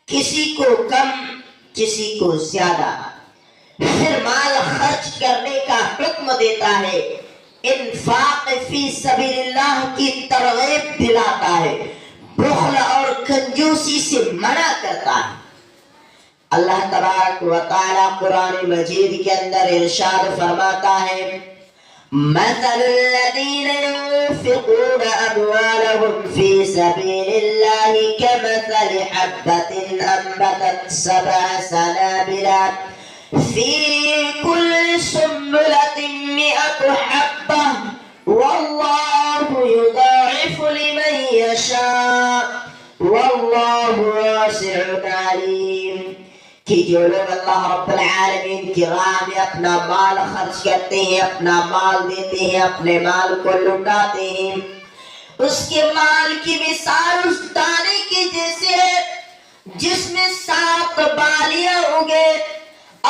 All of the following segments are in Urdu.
کسی کو کم کسی کو زیادہ، پھر مال خرچ کرنے کا حکم دیتا ہے، انفاق فی سبیل اللہ کی ترغیب دلاتا ہے، بخل اور کنجوسی سے منع کرتا ہے۔ اللہ تبارک و تعالی قرآن مجید کے اندر ارشاد فرماتا ہے، مثل الذين ينفقون أموالهم في سبيل الله كمثل حبة أنبتت 7 سنابل في كل سنبلة 100 حبة والله يضاعف لمن يشاء والله واسع عليم۔ کہ جو لوگ اللہ رب العالمین کی راہ میں اپنا مال خرچ کرتے ہیں، اپنا مال دیتے ہیں، اپنے مال کو لٹاتے ہیں، اس کے مال کی مثال اس دانے کی جیسے ہے جس میں 7 بالیاں اگے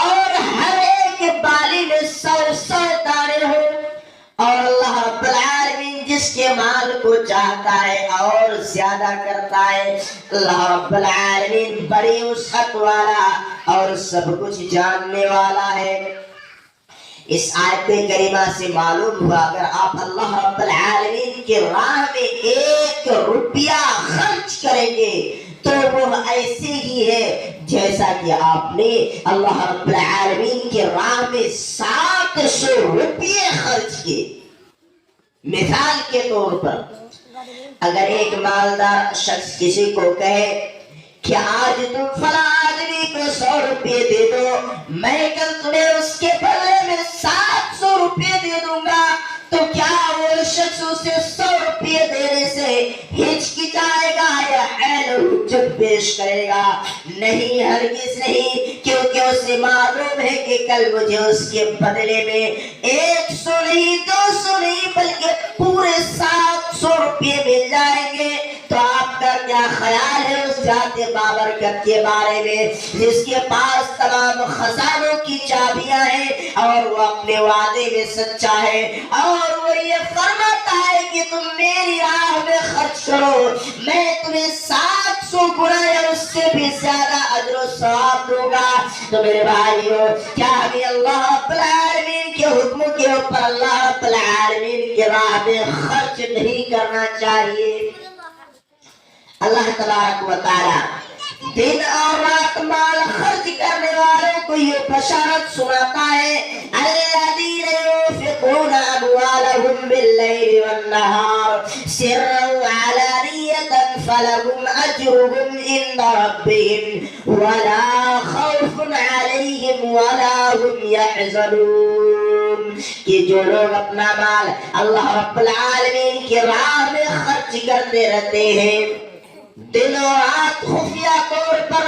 اور ہر ایک بالی میں 100 دانے ہوں، اور اللہ رب العالمین جس کے مال کو چاہتا ہے اور زیادہ کرتا ہے۔ اللہ رب العالمین بڑی وسعت والا اور سب کچھ جاننے والا ہے۔ اس آیت کریمہ سے معلوم ہوا اگر آپ اللہ رب العالمین کی راہ میں 1 روپیہ خرچ کریں گے تو وہ ایسے ہی ہے جیسا کہ آپ نے اللہ رب العالمین کی راہ میں 700 روپیے خرچ کیے۔ مثال کے طور پر اگر ایک مالدار شخص کسی کو کہے کہ آج تم فلاں آدمی کو 100 روپے دے دو، میں کل تمہیں اس کے بدلے میں 700 روپے دے دوں گا، تو کیا وہ شخص اسے 100 روپے دینے سے ہچکچائے گا یا حجت پیش کرے گا؟ نہیں، ہرگز نہیں، کیونکہ اسے معلوم ہے کہ کل مجھے اس کے بدلے میں 100 نہیں، 200 نہیں، بلکہ پورے 700 روپے مل جائیں گے۔ تو آپ کا کیا خیال ہے اس ذات بابرکت کے بارے میں جس کے پاس تمام خزانوں کی چابیاں ہیں اور وہ اپنے وعدے میں سچا ہے، اور وہ یہ فرماتا ہے کہ تم میری راہ میں خرچ کرو، میں تمہیں 700 گنا یا اس سے بھی زیادہ اجر و ثواب دوں گا۔ تو میرے بھائیو، کیا ہمیں اللہ رب العالمین کے حکم کے اوپر اللہ رب العالمین کی راہ میں خرچ نہیں کرنا چاہیے؟ اللہ تبارک و تعالی دن اور رات مال خرچ کرنے والوں کو یہ بشارت سناتا ہے، الذین ينفقون اموالهم باللیل والنہار سرا وعلانیۃ فلهم اجرهم عند ربهم ولا خوف علیہم ولا هم يحزنون۔ کہ جو لوگ اپنا مال اللہ رب العالمین کی راہ میں خرچ کرتے رہتے ہیں دن و رات، خفیہ طور پر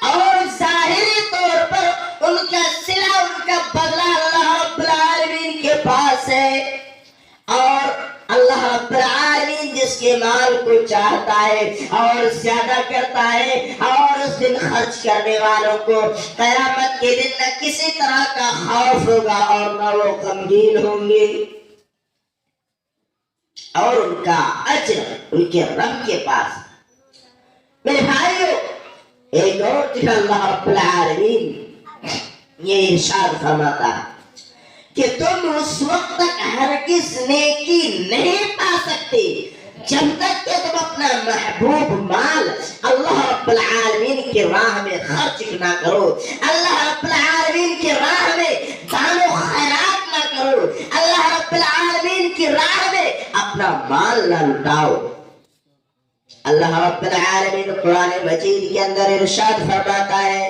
اور ظاہری طور پر، ان کا صلہ، ان کا بدلہ اللہ رب العالمین کے پاس ہے، اور اللہ رب العالمین جس کے مال کو چاہتا ہے اور زیادہ کرتا ہے، اور اس دن خرچ کرنے والوں کو قیامت کے دن نہ کسی طرح کا خوف ہوگا اور نہ وہ غمگین ہوں گے، اور ان کا اجر ان کے رب کے پاس۔ میرے بھائیو، ایک اور جگہ اللہ رب العالمین یہ ارشاد فرماتا ہے کہ تم اس وقت تک ہرگز نیکی نہیں پا سکتے جب تک کہ تم اپنا محبوب مال اللہ رب العالمین کی راہ میں خرچ نہ کرو، اللہ رب العالمین کی راہ میں دان و خیرات نہ کرو، اللہ رب العالمین کی راہ میں اپنا مال نہ لٹاؤ۔ اللہ رب العالمین قرآن مجید کے اندر ارشاد فرماتا ہے،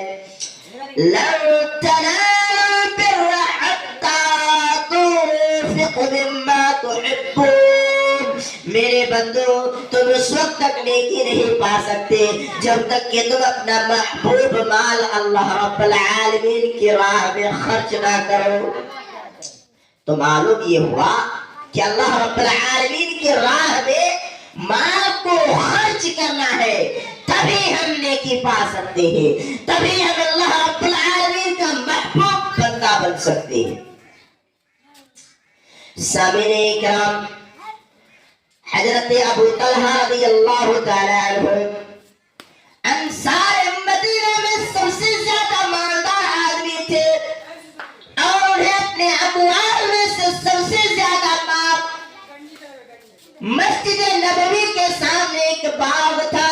لَن تَنَالُوا الْبِرَّ حَتَّىٰ تُنفِقُوا مِمَّا تُحِبُّونَ۔ میرے بندو، تم اس وقت تک نیکی نہیں پا سکتے جب تک کہ تم اپنا محبوب مال اللہ رب العالمین کی راہ میں خرچ نہ کرو۔ تو معلوم یہ ہوا کہ اللہ رب العالمین کی راہ میں مال کو خرچ کرنا ہے، تبھی ہم نیکی پا سکتے ہیں، تبھی ہم اللہ رب العالمین کا محبوب بندہ بن سکتے ہیں۔ سامعین اکرام، حضرت ابو طلحہ رضی اللہ تعالی عنہ انصار امت نبوی کے سامنے ایک باغ تھا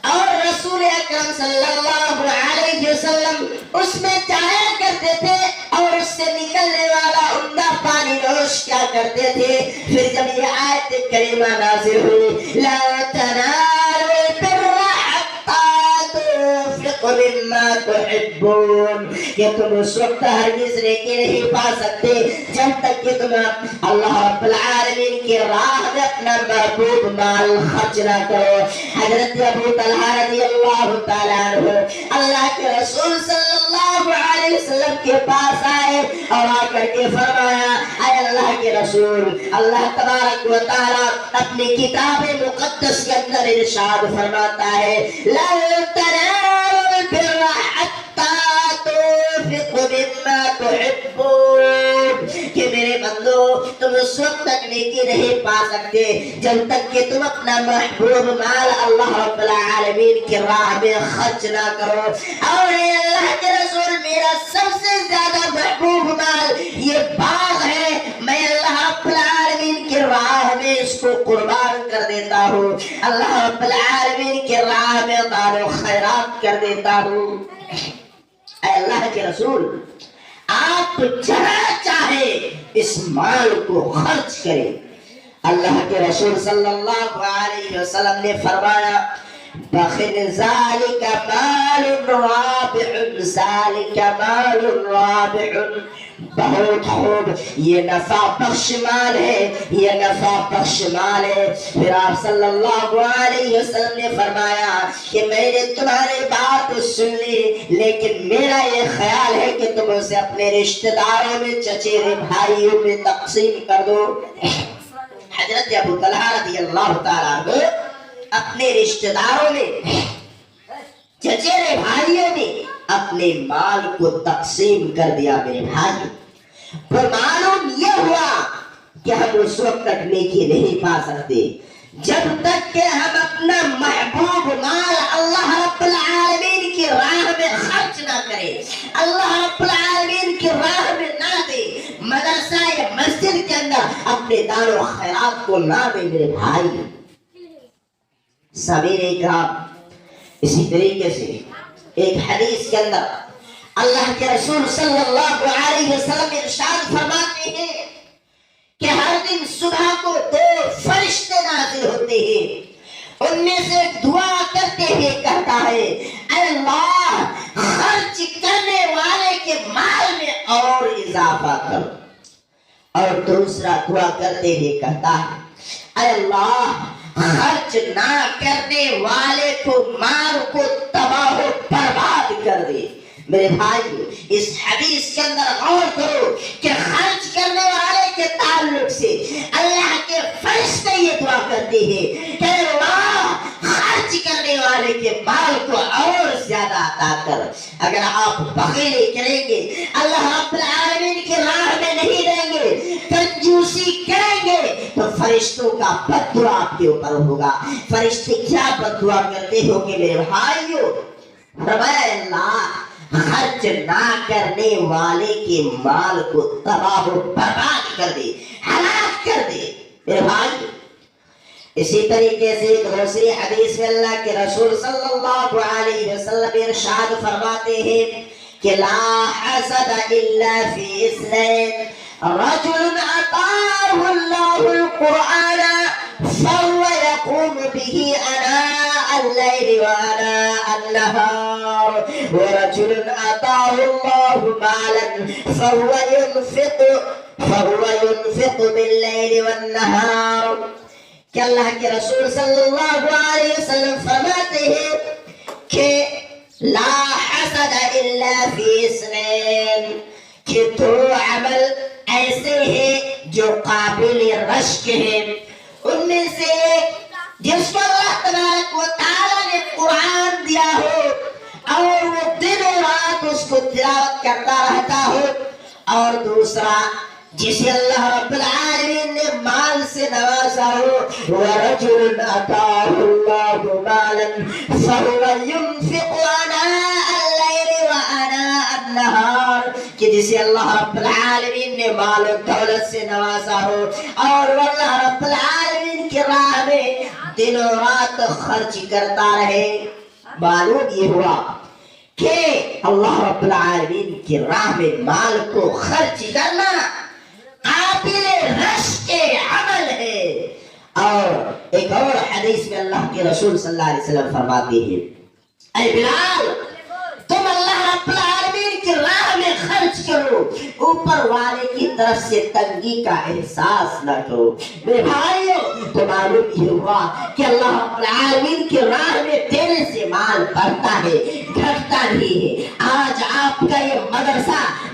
اور رسول اکرم صلی اللہ علیہ وسلم اس میں جایا کرتے تھے اور اس سے نکلنے والا عمدہ پانی نوش کیا کرتے تھے. پھر جب یہ آیت کریمہ نازل ہوئی لا تنالوا البر حتى تنفقوا مما تحبون کہ تم اس وقت ہرگز نیکی نہیں پا سکتے جب تک کہ تم اللہ رب العالمین کی راہ میں اپنا محبوب مال خرچ نہ کرو. حضرت ابو طلحہ رضی اللہ تعالیٰ عنہ اللہ کے رسول صلی اللہ علیہ وسلم کے پاس آئے اور آ کر کے فرمایا اے اللہ کے رسول اللہ تبارک و تعالیٰ اپنی کتاب مقدس کے اندر ارشاد فرماتا ہے لا تنالوا البر حتى تنفقوا مما تحبون کہ میرے بندو تم اس وقت تک نیکی نہیں پا سکتے جب تک کہ تم اپنا محبوب مال اللہ رب العالمین کی راہ میں خرچ نہ کرو. اور اے اللہ کے رسول میرا سب سے زیادہ محبوب مال یہ باغ ہے میں اللہ رب العالمین کی راہ میں اس کو قربان کر دیتا ہوں اللہ رب العالمین کی راہ میں دار و خیرات کر دیتا ہوں. اے اللہ کے رسول آپ جہاں چاہے اس مال کو خرچ کریں. اللہ کے رسول صلی اللہ علیہ وسلم نے فرمایا بخل ذالک مال رابح ذالک مال رابح بہت خوب یہ نفع بخش مال ہے یہ نفع بخش مال ہے. پھر آپ صلی اللہ علیہ وسلم نے فرمایا کہ میں نے تمہاری بات سن لی لیکن میرا یہ خیال ہے کہ تم اسے اپنے رشتہ داروں میں چچیرے بھائیوں میں تقسیم کر دو. حضرت ابو طلحہ رضی اللہ تعالیٰ عنہ اپنے رشتہ داروں میں چچیرے بھائیوں نے اپنے مال کو تقسیم کر دیا. میرے بھائی پر معلوم یہ ہوا کہ ہم اس وقت تک نیکی نہیں پا سکتے جب تک کہ ہم اپنا محبوب مال اللہ رب العالمین کی راہ میں خرچ نہ کریں اللہ رب العالمین کی راہ میں نہ دیں مدرسہ یا مسجد کے اندر اپنے دار و خیرات کو نہ دیں. میرے بھائی سبیرے کا اسی طریقے سے ایک حدیث کے اندر اللہ کے رسول صلی اللہ علیہ وسلم ارشاد فرماتے ہیں کہ ہر دن صبح کو دو فرشتے نازل ہوتے ہیں ان میں سے دعا کرتے ہوئے کہتا ہے اے اللہ خرچ کرنے والے کے مال میں اور اضافہ کر. اور دوسرا دعا کرتے ہوئے کہتا ہے اے اللہ خرچ نہ کرنے والے کو مال کو تباہ و برباد کر دے. میرے بھائی اس حدیث کے اندر غور کرو کہ خرچ کرنے والے کے تعلق سے اللہ کے فرشتے یہ دعا کرتے ہیں کہ اللہ خرچ کرنے والے کے مال کو اور زیادہ عطا کر. اگر آپ بخیلی کریں گے اللہ رب العالمین کی راہ میں نہیں دیں گے کنجوسی کریں گے تو فرشتوں کا بد دعا آپ کے اوپر ہوگا. فرشتے کیا بد دعا کرتے ہو کہ میرے بھائیو فرمایا اللہ خرچ نہ کرنے والے کے مال کو تباہ و برباد کر دے ہلاک کر دے. میرے بھائی اسی طریقے سے ایک دوسری حدیث میں اللہ کے رسول صلی اللہ علیہ وسلم ارشاد فرماتے ہیں کہ لا حسد الا فی اثنین رجل اعطاه الله القرآن فهو يقوم به آناء الليل وآناء النهار ورجل آتاه الله مالا فهو ينفق بالليل والنهار. کہ اللہ کے رسول صلی اللہ علیہ وسلم فرماتے ہیں کہ لا حسد الا فی اثنین کہ دو عمل ایسے ہیں جو قابل رشک ہیں. ان میں سے جس کو اللہ تبارک و تعالیٰ نے قرآن دیا ہو اور وہ دن و رات اس کو تلاوت کرتا رہتا ہو اور دوسرا جسے اللہ رب العالمین نے مال سے نوازا ہو وَرَجُلٌ آتَاهُ اللَّهُ مَالًا فَهُوَ يُنْفِقُ آنَاءَ اللَّيْلِ وَآنَاءَ النَّهَارِ کہ جسے اللہ رب العالمین نے کے مال و دولت سے نوازا ہو اور اللہ رب العالمین کی راہ میں دن و رات خرچ کرتا رہے. معلوم یہ ہوا کہ اللہ رب العالمین کی راہ میں مال کو خرچ کرنا قابل رشک عمل ہے. اور ایک اور حدیث میں اللہ کے رسول صلی اللہ علیہ وسلم فرماتے ہیں اے بلال تم اللہ رب العالمین کی راہ میں خرچ کرو, اوپر والے کی طرف سے تنگی کا احساس نہ کرو. میرے بھائیو تو معلوم یہ ہوا کہ اللہ رب العالمین کی راہ میں دینے سے مال بڑھتا ہے, گھٹتا نہیں ہے. آج آپ کا یہ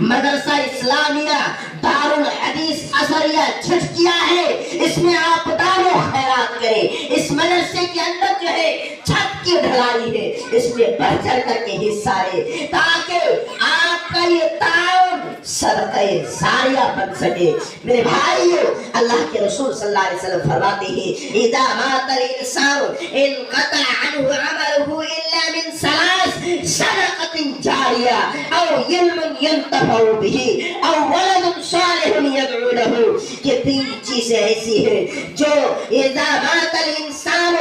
مدرسہ اسلامیہ دارالحدیث ازہریہ چھٹکیا ہے, اس میں آپ دان و خیرات کریں. اس مدرسے کے اندر جو ہے چھت کی ڈھلائی ہے, اس میں بڑھ چڑھ کر کے حصہ لیں تاکہ آپ کا یہ تعاون صدقہ جاریہ بن سکے. میرے بھائیو اللہ کے رسول صلی اللہ علیہ وسلم فرماتے ہیں اذا مات الانسان انقطع عنه عمله الا من ثلاث صدقۃ جاریہ او علم ينتفع به او ولد صالح يدعو له. کہ تین چیزیں ایسی ہیں جو اذا مات الانسان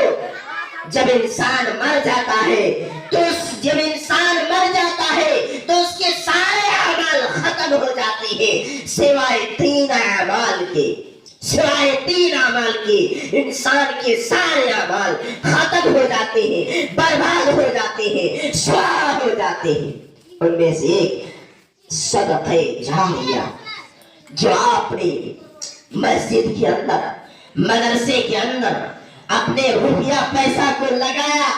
جب انسان مر جاتا ہے تو اس کے سارے اعمال ختم ہو جاتے ہیں سوائے تین اعمال کے انسان کے سارے اعمال ختم ہو جاتے ہیں, برباد ہو جاتے ہیں, سوا ہو جاتے ہیں. ان میں سے ایک صدقہ جاریہ جو آپ نے مسجد کے اندر مدرسے کے اندر اپنے روپیہ پیسہ کو لگایا.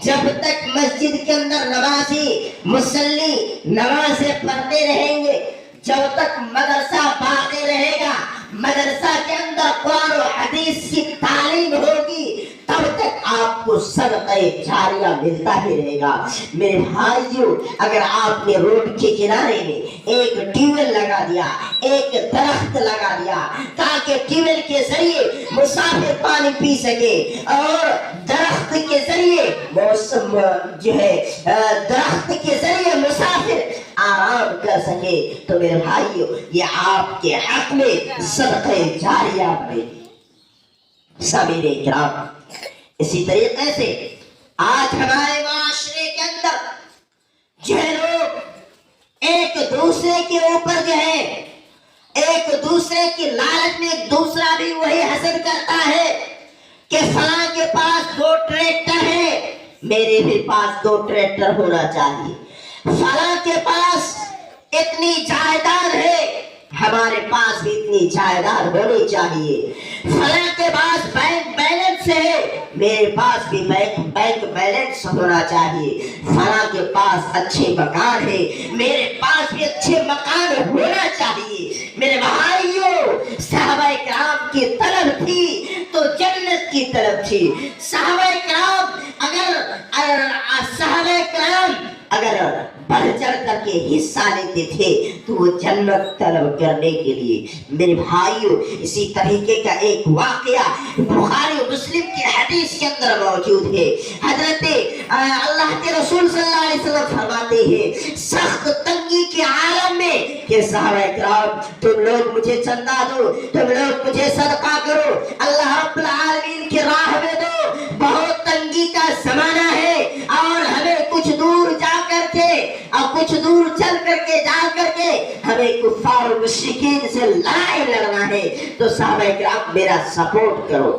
جب تک مسجد کے اندر نمازی مصلی نمازیں پڑھتے رہیں گے, جب تک مدرسہ باقی رہے گا, مدرسہ کے اندر قرآن و حدیث کی تعلیم ہوگی, تب تک آپ کو صدقہ جاریہ ملتا ہی رہے گا. میرے بھائیو اگر آپ نے روڈ کے کنارے میں ایک ٹیوب ویل لگا دیا, ایک درخت لگا دیا تاکہ ٹیوب ویل کے ذریعے مسافر پانی پی سکے اور درخت کے ذریعے موسم جو ہے درخت کے ذریعے مسافر آرام کر سکے, تو میرے بھائیو یہ آپ کے حق میں صدقہ جاریہ بنے گی. سامعین کرام اسی طریقے سے آج ہمارے معاشرے کے اندر جو ہے لوگ ایک دوسرے کے اوپر جو ہے ایک دوسرے کی لالچ میں ایک دوسرا بھی وہی حسد کرتا ہے کہ فلاں کے پاس 2 ٹریکٹر ہے, میرے بھی پاس 2 ٹریکٹر ہونا چاہیے. فلاں کے پاس اتنی جائیداد ہے, ہمارے پاس بھی اتنی جائیداد ہونی چاہیے. فلاں کے پاس بینک بیلنس ہے, میرے پاس بھی بینک بیلنس ہونا چاہیے. فلاں کے پاس اچھے مکان ہے, میرے پاس بھی اچھے مکان ہونا چاہیے. میرے بھائیوں صحابہ کرام کی طلب تھی تو جنت کی طلب تھی. صحابہ کرام اگر بڑھ چڑھ کر کے حصہ لیتے تھے تو وہ جنت طلب کرنے کے لیے. میرے بھائیوں اسی طریقے کا ایک واقعہ بخاری و مسلم کی حدیث کے اندر موجود ہے. حضرت اللہ کے رسول صلی اللہ علیہ وسلم فرماتے ہیں سخت تنگی کے عالم میں کہ صحابہ کرام تم لوگ مجھے چندہ دو, تم لوگ مجھے صدقہ کرو, اللہ رب العالمین کی راہ میں دو, بہت تنگی کا زمانہ ہے اور ہمیں کچھ دور جا کر کے اور کچھ دور چل کر کے جا کر کے ہمیں کفار و مشرکین سے لڑائی لڑنا ہے, تو صحابہ کرام میرا سپورٹ کرو.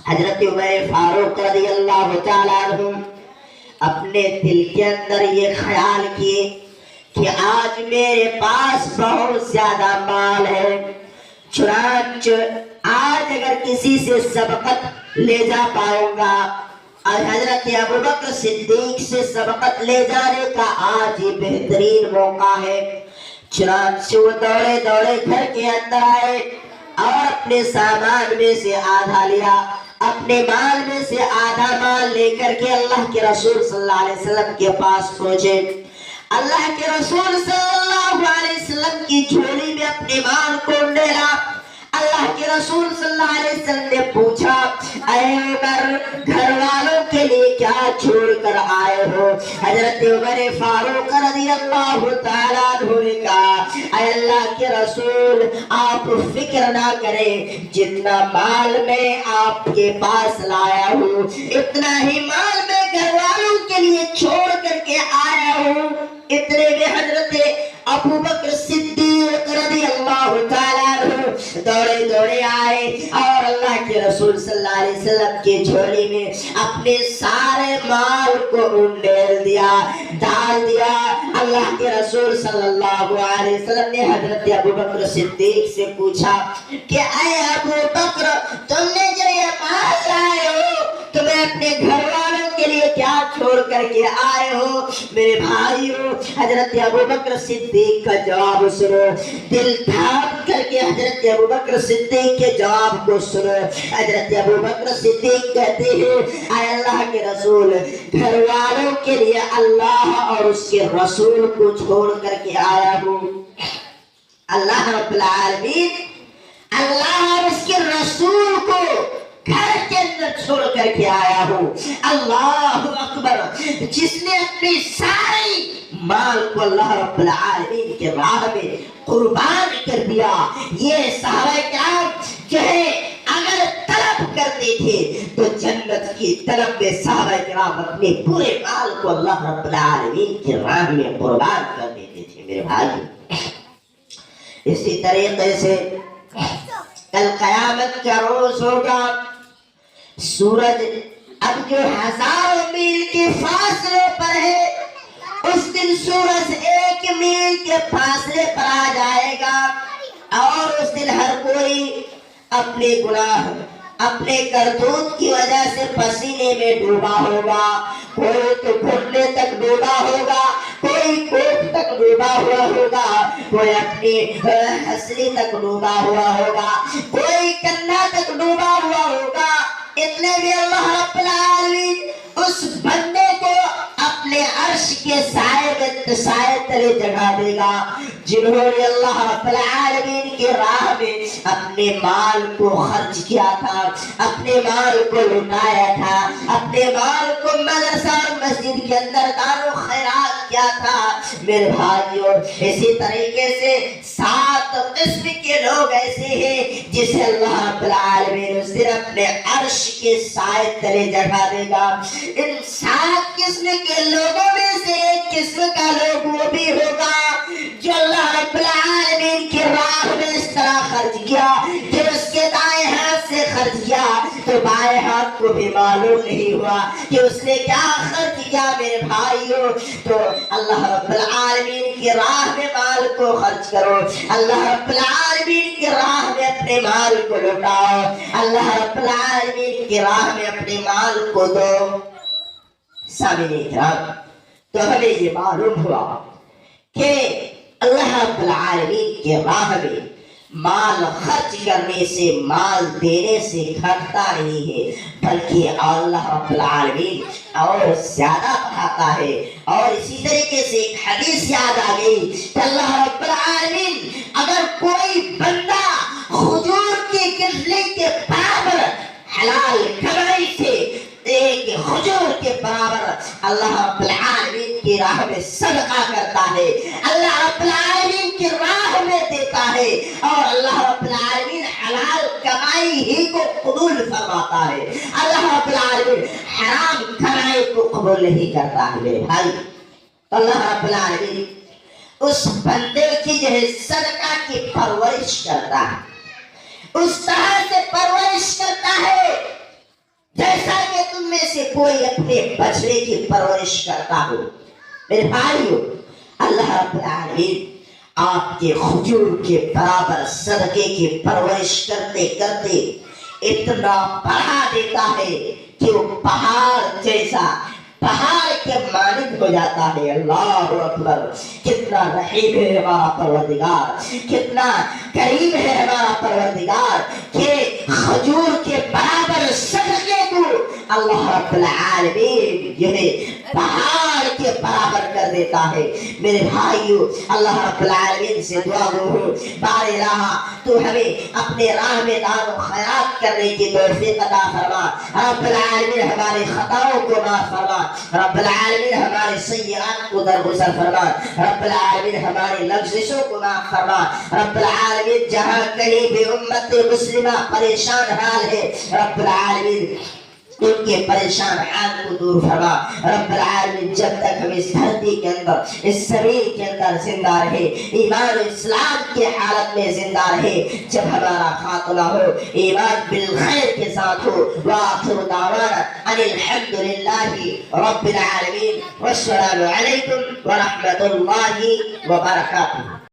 حضرت عمر فاروق رضی اللہ تعالیٰ عنہ اپنے دل کے اندر یہ خیال کیے کہ آج میرے پاس بہت زیادہ مال ہے, چنانچہ آج اگر کسی سے سبقت لے جا پاؤں گا, اور حضرت ابوبکر صدیق سے سبقت لے جانے کا آج ہی بہترین موقع ہے. چنانچہ وہ دوڑے گھر کے اندر آئے اور اپنے سامان میں سے آدھا لیا, اپنے مال میں سے آدھا مال لے کر کے اللہ کے رسول صلی اللہ علیہ وسلم کے پاس پہنچے. اللہ کے رسول صلی اللہ علیہ وسلم کی جھولی میں اپنے مال کو ڈالا, اللہ کے رسول صلی اللہ علیہ وسلم نے پوچھا اے عمر گھر والوں کے لیے کیا چھوڑ کر آئے ہو؟ حضرت عمر فاروق رضی اللہ تعالیٰ عنہ نے کہا اے اللہ کے رسول آپ فکر نہ کریں، جتنا مال میں آپ کے پاس لایا ہوں اتنا ہی مال میں گھر والوں کے لیے چھوڑ کر کے آیا ہوں۔ اتنے میں حضرت ابو بکر صدیق رضی اللہ تعالیٰ عنہ دوڑے دوڑے آئے اور اللہ کے رسول صلی اللہ علیہ وسلم کے جھولی میں اپنے سارے مال کو انڈیل دیا، ڈال دیا۔ اللہ کے رسول صلی اللہ علیہ وسلم نے حضرت ابو بکر صدیق سے پوچھا کہ اے ابو بکر تم نے جو یہ مال لائے ہو تمہیں اپنے گھر والوں کے لیے کیا چھوڑ کر کے آئے ہو؟ میرے بھائیو حضرت ابو بکر صدیق کا جواب سنو، دل تھام کر کے حضرت ابو بکر صدیق کے جواب کو سنو۔ حضرت ابو بکر صدیق کہتے ہیں اے اللہ کے رسول گھر والوں کے لیے اللہ اور اس کے رسول کو چھوڑ کر کے آیا ہوں۔ اللہ رب العالمین اللہ اور اس کے رسول کو گھر کے اندر چھوڑ کر کے آیا ہوں۔ اللہ اکبر، جس نے اپنی ساری مال کو اللہ رب العالمین کے راہ میں قربان کر دیا۔ یہ صحابہ کرام جو ہے اگر طلب کرتے تھے تو جنت کی طلب میں صحابہ کرام اپنے پورے مال کو اللہ رب العالمین کے راہ میں قربان کر دیتے تھے۔ میرے بھائی اسی طریقے سے کل قیامت کا روز ہوگا، سورج اب جو ہزاروں میل کے فاصلے پر ہے اس دن سورج 1 میل کے فاصلے پر آ جائے گا، اور اس دن ہر کوئی اپنے گناہ اپنے کرتوت کی وجہ سے پسینے میں ڈوبا ہوگا، کوئی تو گھٹنے تک ڈوبا ہوگا، کوئی کوٹ تک ڈوبا ہوا ہوگا، کوئی اپنی ہنسلی تک ڈوبا ہوا ہوگا، کوئی کندھا تک ڈوبا ہوا ہوگا۔ اتنے بھی اللہ رب العالمین اس بندے کو اپنے عرش کے سائے تلے جگہ دے گا جنہوں نے اللہ رب العالمین کی راہ میں اپنے مال کو خرچ کیا تھا، اپنے مال کو لٹایا تھا، اپنے مال کو مدرسہ اور مسجد کے اندر دان و خیرات کیا تھا۔ میرے بھائیوں اسی طریقے سے 7 قسم کے لوگ ایسے ہیں جسے اللہ رب العالمین اس دن اپنے عرش کے سائے تلے جگہ دے گا۔ ان 7 قسم کے لوگوں میں سے ایک قسم کا لوگ وہ بھی ہوگا جو اللہ رب العالمین کی راہ میں اس طرح خرچ کیا کہ اس کے دائیں ہاتھ سے خرچ کیا تو بائیں ہاتھ کو بھی معلوم نہیں ہوا کہ اس نے کیا خرچ کیا۔ میرے بھائیوں تو اللہ رب العالمین کی راہ میں مال کو خرچ کرو، اللہ رب العالمین کی راہ میں اپنے مال کو لٹاؤ، اللہ رب العالمین کی راہ میں اپنے مال کو دو۔ سامعین کرام تو ہمیں یہ معلوم ہوا کہ اللہ رب العالمین کے راہ میں مال خرچ کرنے سے، مال دینے سے گھٹتا نہیں ہے، بلکہ اللہ رب العالمین اور زیادہ بڑھاتا ہے۔ اور اسی طریقے سے ایک حدیث یاد آ گئی کہ اللہ رب العالمین اگر کوئی بندہ کھجور کے گرنے کے برابر حلال کمائی سے ایک کھجور کے برابر اللہ رب العالمین کی راہ میں صدقہ کرتا ہے، اللہ رب العالمین کی راہ میں دیتا ہے، اور اللہ رب العالمین حلال کمائی ہی کو قبول فرماتا ہے، اللہ رب العالمین حرام کمائی کو قبول نہیں کرتا ہے۔ میرے بھائی اللہ رب العالمین اس بندے کی جو ہے صدقہ کی پرورش کرتا ہے، اس طرح سے پرورش کرتا ہے جیسا کہ تم میں سے کوئی اپنے بچڑے کی پرورش کرتا ہو۔ میرے بھائیو اللہ رب العالمین آپ کے کھجور کے برابر صدقے کی پرورش کرتے کرتے اتنا بڑھا دیتا ہے کہ وہ پہاڑ جیسا، پہاڑ کے مانند ہو جاتا ہے۔ اللہ اکبر، کتنا رحیم ہے ہمارا پروردگار، کتنا کریم ہے ہمارا پروردگار کہ کھجور کے برابر صدقے کو اللہ رب العالمین پہاڑ کے برابر کر کر دیتا ہے۔ میرے بھائیو، اللہ رب العالمین سے دعا ہو بار راہ تو ہمیں اپنے راہ میں دار و خیرات کرنے کی توفیق عطا فرما۔ رب العالمین ہمارے خطاؤں کو معاف فرما، رب العالمین ہمارے سیئات کو درگزر فرما، رب العالمین ہمارے لغزشوں کو معاف فرما۔ رب العالمین جہاں کہیں بھی امت مسلمہ پریشان حال ہے، رب العالمین ان کے پریشان حال کو دور فرما۔ رب العالمین جب تک ہم اس دھرتی کے اندر، اس زمین کے اندر زندہ رہے، ایمان و اسلام کی حالت میں زندہ رہے، جب ہمارا خاتمہ ہو ایمان بالخیر کے ساتھ ہو۔ وآخر دعوانا ان الحمدللہ رب العالمین، والسلام علیکم ورحمۃ اللہ وبرکاتہ۔